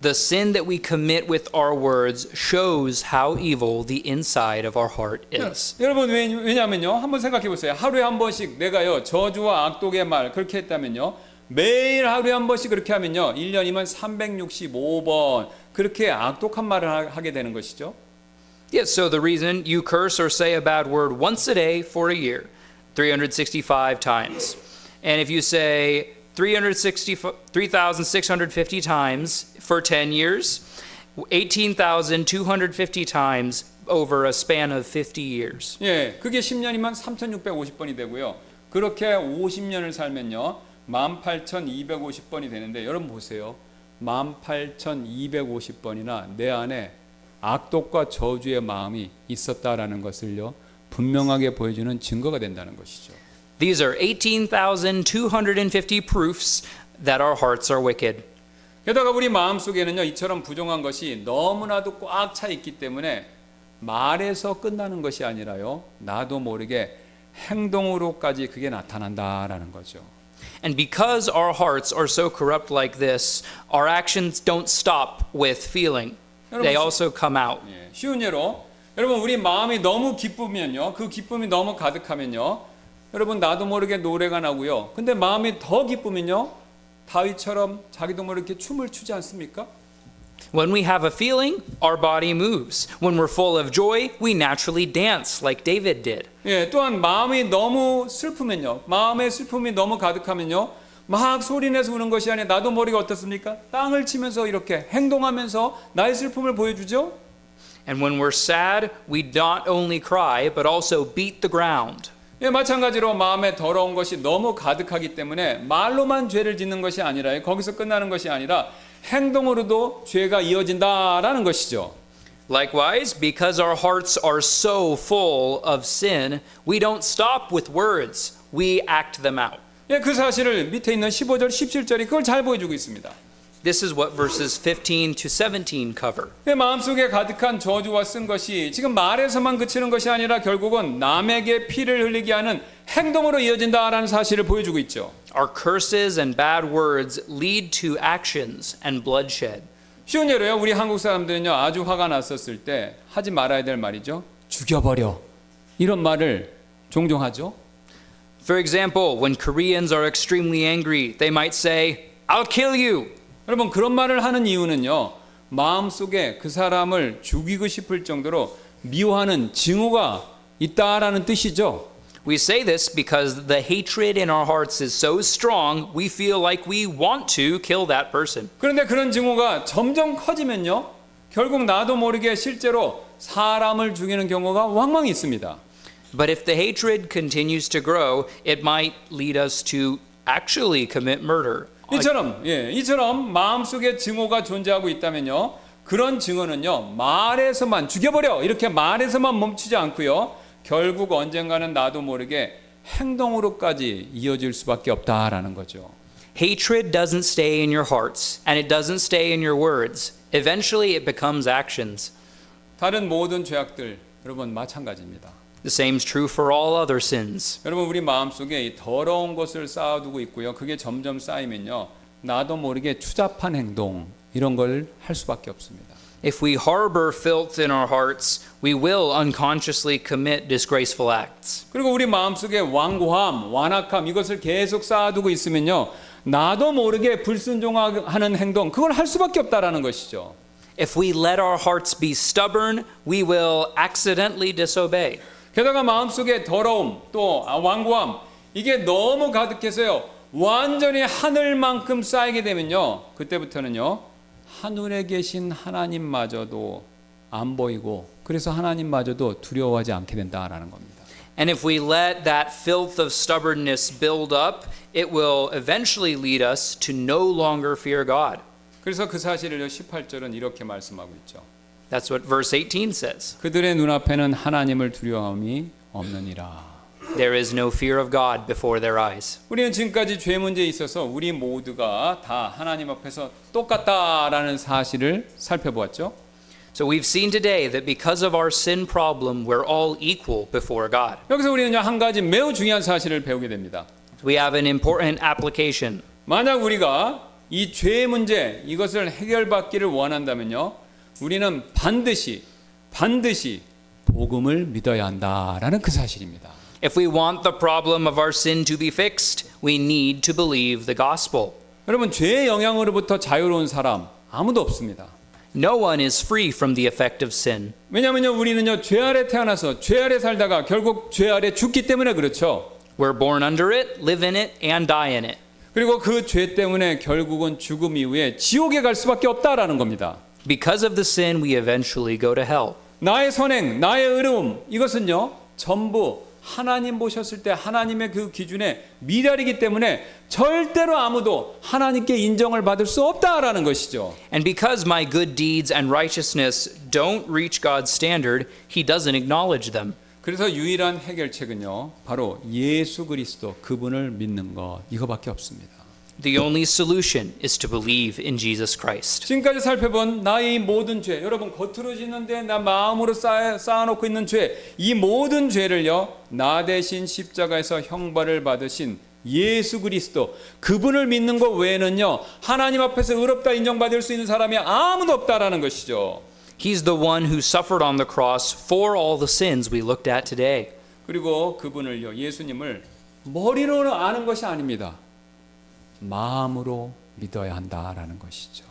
The sin that we commit with our words shows how evil the inside of our heart is. 여러분 왜냐면요, 한번 생각해 보세요. 하루에 한 번씩 내가요 저주와 악독의 말 그렇게 했다면요, 매일 하루에 한 번씩 그렇게 하면요, 1년이면 365번 그렇게 악독한 말을 하게 되는 것이죠. Yes, so the reason you curse or say a bad word once a day for a year, 365 times. And if you say 3,650 times for 10 years, 18,250 times over a span of 50 years. 예, 그게 10년이면 3,650번이 되고요. 그렇게 50년을 살면요, 18,250번이 되는데 여러분 보세요. 18,250번이나 내 안에 악독과 저주의 마음이 있었다라는 것을요 분명하게 보여주는 증거가 된다는 것이죠. These are 18,250 proofs that our hearts are wicked. 게다가 우리 마음 속에는요 이처럼 부정한 것이 너무나도 꽉 차 있기 때문에 말에서 끝나는 것이 아니라요 나도 모르게 행동으로까지 그게 나타난다라는 거죠. And because our hearts are so corrupt like this, our actions don't stop with feeling. They also come out. 예, 쉬운 예로 여러분 우리 마음이 너무 기쁘면요 그 기쁨이 너무 가득하면요 여러분 나도 모르게 노래가 나고요. 근데 마음이 더 기쁘면요 다윗처럼 자기도 모르게 춤을 추지 않습니까? When we have a feeling, our body moves. When we're full of joy, we naturally dance like David did. 예, 또한 마음이 너무 슬프면요. 마음의 슬픔이 너무 가득하면요. 막 소리내서 우는 것이 아니라 나도 모르게 어떻습니까? 땅을 치면서 이렇게 행동하면서 나의 슬픔을 보여주죠. And when we're sad, we not only cry, but also beat the ground. 예, 마찬가지로 마음에 더러운 것이 너무 가득하기 때문에 말로만 죄를 짓는 것이 아니라 거기서 끝나는 것이 아니라 행동으로도 죄가 이어진다라는 것이죠. Likewise, because our hearts are so full of sin, we don't stop with words. We act them out. 예, 그 사실을 밑에 있는 15절, 17절이 그걸 잘 보여주고 있습니다. This is what verses 15 to 17 cover. 내 마음속에 가득한 저주와 쓴 것이 지금 말에서만 그치는 것이 아니라 결국은 남에게 피를 흘리게 하는 행동으로 이어진다라는 사실을 보여주고 있죠. Our curses and bad words lead to actions and bloodshed. 쉬운 예로요. 우리 한국 사람들은요. 아주 화가 났었을 때 하지 말아야 될 말이죠. 죽여버려. 이런 말을 종종 하죠. For example, when Koreans are extremely angry, they might say, "I'll kill you." 여러분 그런 말을 하는 이유는요. 마음속에 그 사람을 죽이고 싶을 정도로 미워하는 징후가 있다라는 뜻이죠. We say this because the hatred in our hearts is so strong, we feel like we want to kill that person. 그런데 그런 징후가 점점 커지면요. 결국 나도 모르게 실제로 사람을 죽이는 경우가 왕왕 있습니다. But if the hatred continues to grow, it might lead us to actually commit murder. 이처럼 마음속에 증오가 존재하고 있다면요. 그런 증오는요. 말에서만 죽여버려 이렇게 말에서만 멈추지 않고요. 결국 언젠가는 나도 모르게 행동으로까지 이어질 수밖에 없다라는 거죠. Hatred doesn't stay in your hearts, and it doesn't stay in your words. Eventually it becomes actions. 다른 모든 죄악들 여러분 마찬가지입니다. The same is true for all other sins. 여러분 우리 마음속에 이 더러운 것을 쌓아두고 있고요. 그게 점점 쌓이면요. 나도 모르게 추잡한 행동 이런 걸 할 수밖에 없습니다. If we harbor filth in our hearts, we will unconsciously commit disgraceful acts. 그리고 우리 마음속에 완고함, 완악함 이것을 계속 쌓아두고 있으면요. 나도 모르게 불순종하는 행동 그걸 할 수밖에 없다라는 것이죠. If we let our hearts be stubborn, we will accidentally disobey. 게다가 마음속에 더러움 또 완고함 이게 너무 가득해서요. 완전히 하늘만큼 쌓이게 되면요. 그때부터는요. 하늘에 계신 하나님마저도 안 보이고 그래서 하나님마저도 두려워하지 않게 된다라는 겁니다. And if we let that filth of stubbornness build up, it will eventually lead us to no longer fear God. 그래서 그 사실을 18절은 이렇게 말씀하고 있죠. That's what verse 18 says. 그들의 눈앞에는 하나님을 두려움이 없느니라. There is no fear of God before their eyes. 우리는 지금까지 죄 문제에 있어서 우리 모두가 다 하나님 앞에서 똑같다라는 사실을 살펴보았죠. So we've seen today that because of our sin problem, we're all equal before God. 여기서 우리는 한 가지 매우 중요한 사실을 배우게 됩니다. We have an important application. 만약 우리가 이 죄 문제 이것을 해결받기를 원한다면요. 우리는 반드시 복음을 믿어야 한다라는 그 사실입니다. If we want the problem of our sin to be fixed, we need to believe the gospel. 여러분 죄의 영향으로부터 자유로운 사람 아무도 없습니다. No one is free from the effect of sin. 왜냐하면요 우리는요 죄 아래 태어나서 죄 아래 살다가 결국 죄 아래 죽기 때문에 그렇죠. We're born under it, live in it, and die in it. 그리고 그 죄 때문에 결국은 죽음 이후에 지옥에 갈 수밖에 없다라는 겁니다. Because of the sin, we eventually go to hell. 나의 선행, 나의 의로움 이것은요 전부 하나님 보셨을 때 하나님의 그 기준에 미달이기 때문에 절대로 아무도 하나님께 인정을 받을 수 없다라는 것이죠. And because my good deeds and righteousness don't reach God's standard, he doesn't acknowledge them. 그래서 유일한 해결책은요, 바로 예수 그리스도 그분을 믿는 것 이거밖에 없습니다. The only solution is to believe in Jesus Christ. 지금까지 살펴본 나의 이 모든 죄, 여러분 겉으로 짓는데 나 마음으로 쌓아놓고 있는 죄, 이 모든 죄를요, 나 대신 십자가에서 형벌을 받으신 예수 그리스도 그분을 믿는 것 외에는요, 하나님 앞에서 의롭다 인정받을 수 있는 사람이 아무도 없다라는 것이죠. He's the one who suffered on the cross for all the sins we looked at today. 그리고 그분을요, 예수님을 머리로는 아는 것이 아닙니다. 마음으로 믿어야 한다라는 것이죠.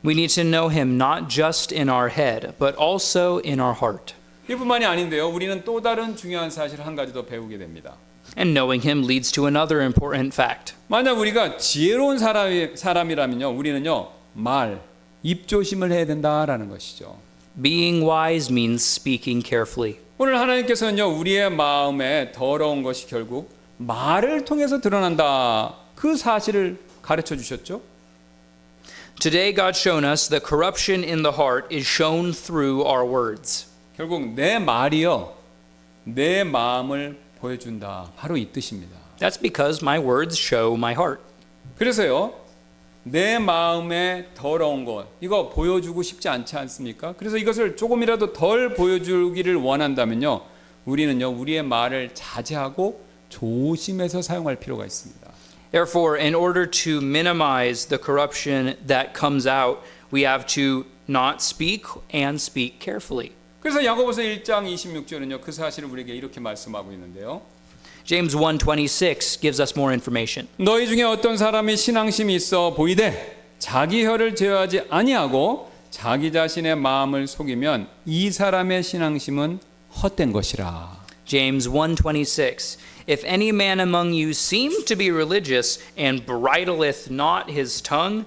We need to know him not just in our head, but also in our heart. 이뿐만이 아닌데요, 우리는 또 다른 중요한 사실 한 가지 더 배우게 됩니다. And knowing him leads to another important fact. 만약 우리가 지혜로운 사람이라면요, 우리는요, 입조심을 해야 된다라는 것이죠. Being wise means speaking carefully. 오늘 하나님께서는요, 우리의 마음에 더러운 것이 결국 말을 통해서 드러난다. 그 사실을 가르쳐 주셨죠. Today, God's shown us that corruption in the heart is shown through our words. 결국 내 말이요, 내 마음을 보여준다. 바로 이 뜻입니다. That's because my words show my heart. 그래서요, 내 마음에 더러운 것 이거 보여주고 싶지 않지 않습니까? 그래서 이것을 조금이라도 덜 보여주기를 원한다면요, 우리는요, 우리의 말을 자제하고 조심해서 사용할 필요가 있습니다. Therefore, in order to minimize the corruption that comes out, we have to not speak and speak carefully. 그래서 야고보서 1장 26절은요, 그 사실을 우리에게 이렇게 말씀하고 있는데요. James 1:26 gives us more information. 너희 중에 어떤 사람이 신앙심이 있어 보이되 자기 혀를 제어하지 아니하고 자기 자신의 마음을 속이면 이 사람의 신앙심은 헛된 것이라. James 1:26 If any man among you seem to be religious and bridleth not his tongue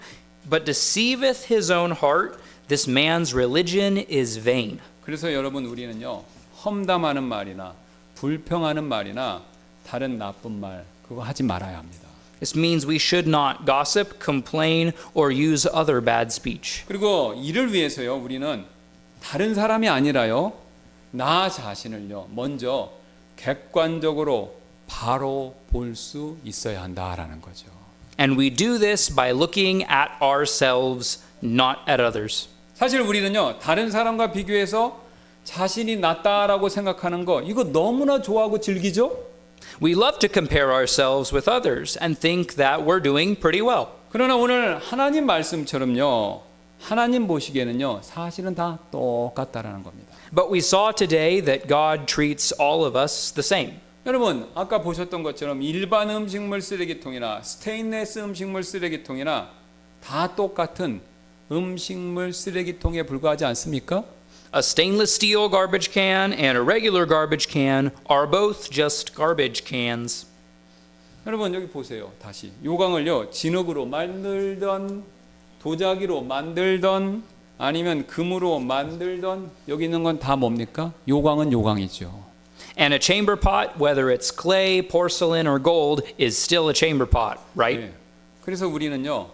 but deceiveth his own heart, this man's religion is vain. 그래서 여러분 우리는요, 험담하는 말이나 불평하는 말이나 다른 나쁜 말 그거 하지 말아야 합니다. This means we should not gossip, complain, or use other bad speech. 그리고 이를 위해서요, 우리는 다른 사람이 아니라요, 나 자신을요, 먼저 객관적으로 바로 볼 수 있어야 한다라는 거죠. And we do this by looking at ourselves, not at others. 사실 우리는요, 다른 사람과 비교해서 자신이 낫다라고 생각하는 거 이거 너무나 좋아하고 즐기죠? We love to compare ourselves with others and think that we're doing pretty well. 그러나 오늘 하나님 말씀처럼요, 하나님 보시기에는요, 사실은 다 똑같다라는 겁니다. But we saw today that God treats all of us the same. 여러분 아까 보셨던 것처럼 일반 음식물 쓰레기통이나 스테인레스 음식물 쓰레기통이나 다 똑같은 음식물 쓰레기통에 불과하지 않습니까? A stainless steel garbage can and a regular garbage can are both just garbage cans. 여러분 여기 보세요. 다시 요강을요, 진흙으로 만들던 도자기로 만들던 아니면 금으로 만들던 여기 있는 건 다 뭡니까? 요강은 요강이죠. And a chamber pot, whether it's clay, porcelain, or gold, is still a chamber pot, right? 네. 그래서 우리는요,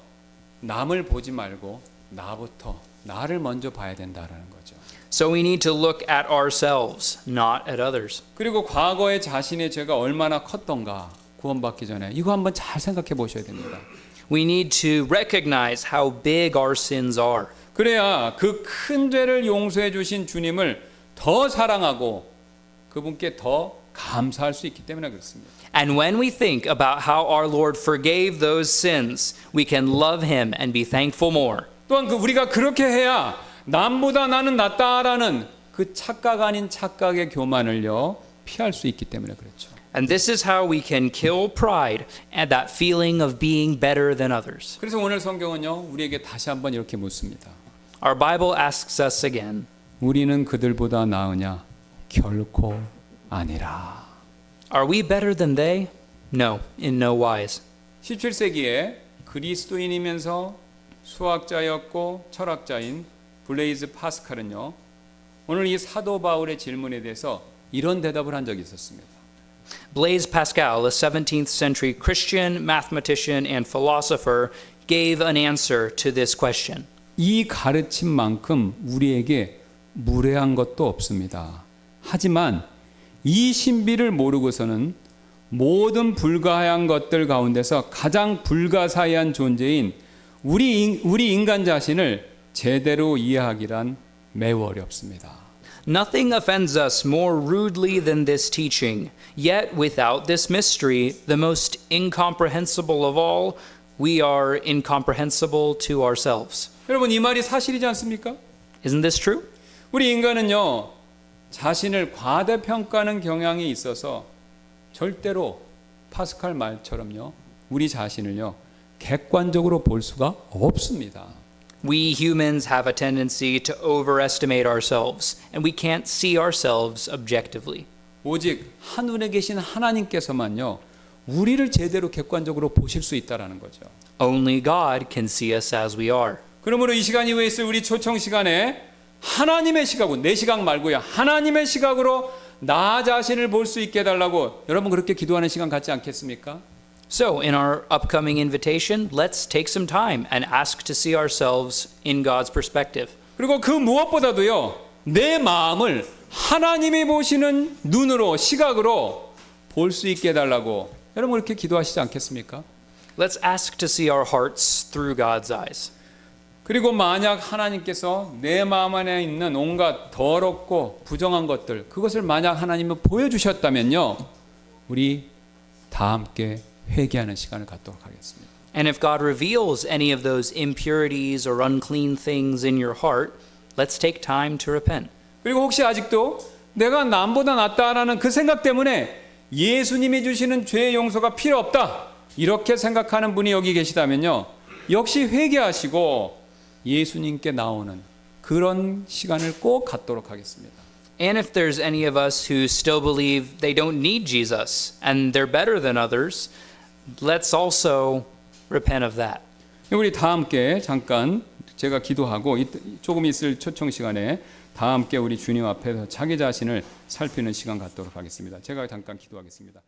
남을 보지 말고 나를 먼저 봐야 된다라는 거죠. So we need to look at ourselves, not at others. 그리고 과거에 자신의 죄가 얼마나 컸던가 구원받기 전에 이거 한번 잘 생각해 보셔야 됩니다. We need to recognize how big our sins are. 그래야 그 큰 죄를 용서해 주신 주님을 더 사랑하고 그분께 더 감사할 수 있기 때문에 그렇습니다. And when we think about how our Lord forgave those sins, we can love him and be thankful more. 또한 우리가 그렇게 해야 남보다 나는 낫다라는 그 착각 아닌 착각의 교만을요, 피할 수 있기 때문에 그렇죠. And this is how we can kill pride and that feeling of being better than others. 그래서 오늘 성경은요, 우리에게 다시 한번 이렇게 묻습니다. Our Bible asks us again, 우리는 그들보다 나으냐? 결코 아니라. are we better than they? No, in no wise. 17세기에 그리스도인이면서 수학자였고 철학자인 블레이즈 파스칼은요, 오늘 이 사도 바울의 질문에 대해서 이런 대답을 한 적이 있었습니다. Blaise Pascal, a 17th century Christian mathematician and philosopher, gave an answer to this question. 이 가르침만큼 우리에게 무례한 것도 없습니다. 하지만 이 신비를 모르고서는 모든 불가한 것들 가운데서 가장 불가사의한 존재인 우리 인간 자신을 제대로 이해하기란 매우 어렵습니다. Nothing offends us more rudely than this teaching. Yet, without this mystery, the most incomprehensible of all, we are incomprehensible to ourselves. 여러분 이 말이 사실이지 않습니까? Isn't this true? 우리 인간은요 자신을 과대평가하는 경향이 있어서 절대로 파스칼 말처럼요 우리 자신을요 객관적으로 볼 수가 없습니다. We humans have a tendency to overestimate ourselves, and we can't see ourselves objectively. 오직 하늘에 계신 하나님께서만요 우리를 제대로 객관적으로 보실 수 있다라는 거죠. Only God can see us as we are. 그러므로 이 시간 이후에 있을 우리 초청 시간에 하나님의 시각으로 내 시각 말고요 하나님의 시각으로 나 자신을 볼 수 있게 해달라고 여러분 그렇게 기도하는 시간 갖지 않겠습니까? So, in our upcoming invitation, let's take some time and ask to see ourselves in God's perspective. 그리고 그 무엇보다도요 내 마음을 하나님이 보시는 눈으로 시각으로 볼 수 있게 해달라고 여러분 그렇게 기도하시지 않겠습니까? Let's ask to see our hearts through God's eyes. 그리고 만약 하나님께서 내 마음 안에 있는 온갖 더럽고 부정한 것들 그것을 만약 하나님은 보여주셨다면요 우리 다 함께 회개하는 시간을 갖도록 하겠습니다. And if God reveals any of those impurities or unclean things in your heart, let's take time to repent. 그리고 혹시 아직도 내가 남보다 낫다라는 그 생각 때문에 예수님이 주시는 죄의 용서가 필요 없다 이렇게 생각하는 분이 여기 계시다면요 역시 회개하시고 예수님께 나오는 그런 시간을 꼭 갖도록 하겠습니다. And if there's any of us who still believe they don't need Jesus and they're better than others, let's also repent of that. 우리 다 함께 잠깐 제가 기도하고 조금 있을 초청 시간에 다 함께 우리 주님 앞에서 자기 자신을 살피는 시간 갖도록 하겠습니다. 제가 잠깐 기도하겠습니다.